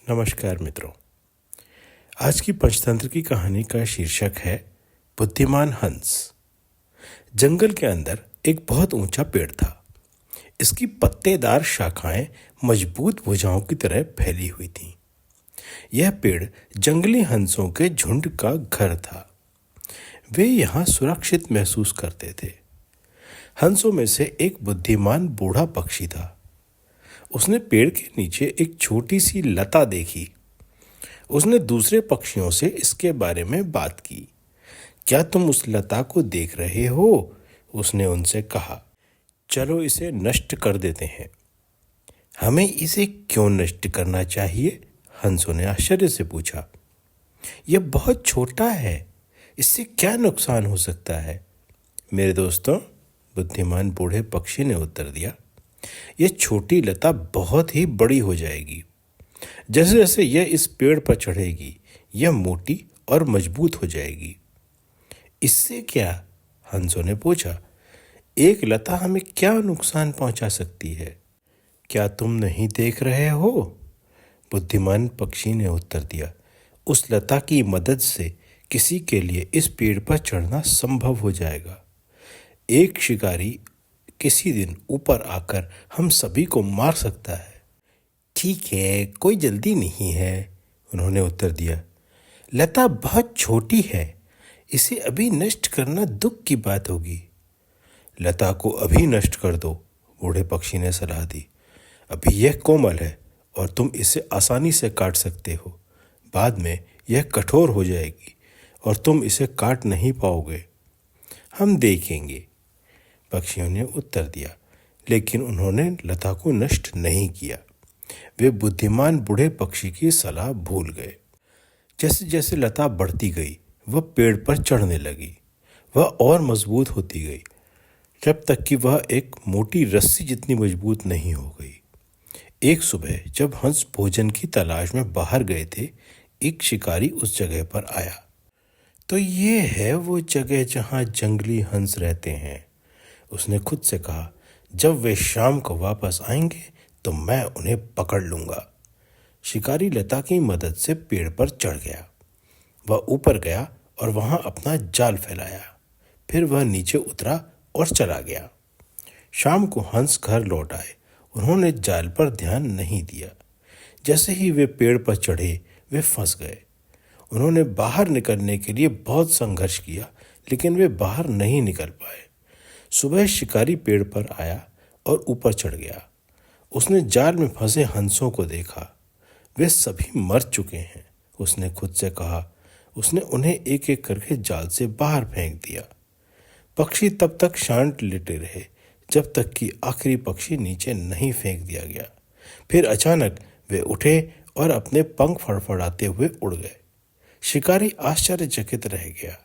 नमस्कार मित्रों। आज की पंचतंत्र की कहानी का शीर्षक है बुद्धिमान हंस। जंगल के अंदर एक बहुत ऊंचा पेड़ था। इसकी पत्तेदार शाखाएं मजबूत भुजाओं की तरह फैली हुई थीं। यह पेड़ जंगली हंसों के झुंड का घर था। वे यहाँ सुरक्षित महसूस करते थे। हंसों में से एक बुद्धिमान बूढ़ा पक्षी था। उसने पेड़ के नीचे एक छोटी सी लता देखी। उसने दूसरे पक्षियों से इसके बारे में बात की। क्या तुम उस लता को देख रहे हो? उसने उनसे कहा। चलो इसे नष्ट कर देते हैं। हमें इसे क्यों नष्ट करना चाहिए? हंसों ने आश्चर्य से पूछा। यह बहुत छोटा है, इससे क्या नुकसान हो सकता है? मेरे दोस्तों, बुद्धिमान बूढ़े पक्षी ने उत्तर दिया, यह छोटी लता बहुत ही बड़ी हो जाएगी। जैसे जैसे यह इस पेड़ पर चढ़ेगी, यह मोटी और मजबूत हो जाएगी। इससे क्या? हंसों ने पूछा। एक लता हमें क्या नुकसान पहुंचा सकती है? क्या तुम नहीं देख रहे हो? बुद्धिमान पक्षी ने उत्तर दिया। उस लता की मदद से किसी के लिए इस पेड़ पर चढ़ना संभव हो जाएगा। एक शिकारी किसी दिन ऊपर आकर हम सभी को मार सकता है। ठीक है, कोई जल्दी नहीं है, उन्होंने उत्तर दिया। लता बहुत छोटी है, इसे अभी नष्ट करना दुख की बात होगी। लता को अभी नष्ट कर दो, बूढ़े पक्षी ने सलाह दी। अभी यह कोमल है और तुम इसे आसानी से काट सकते हो। बाद में यह कठोर हो जाएगी और तुम इसे काट नहीं पाओगे। हम देखेंगे, पक्षियों ने उत्तर दिया। लेकिन उन्होंने लता को नष्ट नहीं किया। वे बुद्धिमान बूढ़े पक्षी की सलाह भूल गए। जैसे जैसे लता बढ़ती गई, वह पेड़ पर चढ़ने लगी। वह और मजबूत होती गई, जब तक कि वह एक मोटी रस्सी जितनी मजबूत नहीं हो गई। एक सुबह जब हंस भोजन की तलाश में बाहर गए थे, एक शिकारी उस जगह पर आया। तो ये है वो जगह जहाँ जंगली हंस रहते हैं, उसने खुद से कहा। जब वे शाम को वापस आएंगे तो मैं उन्हें पकड़ लूंगा। शिकारी लता की मदद से पेड़ पर चढ़ गया। वह ऊपर गया और वहां अपना जाल फैलाया। फिर वह नीचे उतरा और चला गया। शाम को हंस घर लौट आए। उन्होंने जाल पर ध्यान नहीं दिया। जैसे ही वे पेड़ पर चढ़े, वे फंस गए। उन्होंने बाहर निकलने के लिए बहुत संघर्ष किया, लेकिन वे बाहर नहीं निकल पाए। सुबह शिकारी पेड़ पर आया और ऊपर चढ़ गया। उसने जाल में फंसे हंसों को देखा। वे सभी मर चुके हैं, उसने खुद से कहा। उसने उन्हें एक एक करके जाल से बाहर फेंक दिया। पक्षी तब तक शांत लेटे रहे जब तक कि आखिरी पक्षी नीचे नहीं फेंक दिया गया। फिर अचानक वे उठे और अपने पंख फड़फड़ाते हुए उड़ गए। शिकारी आश्चर्यचकित रह गया।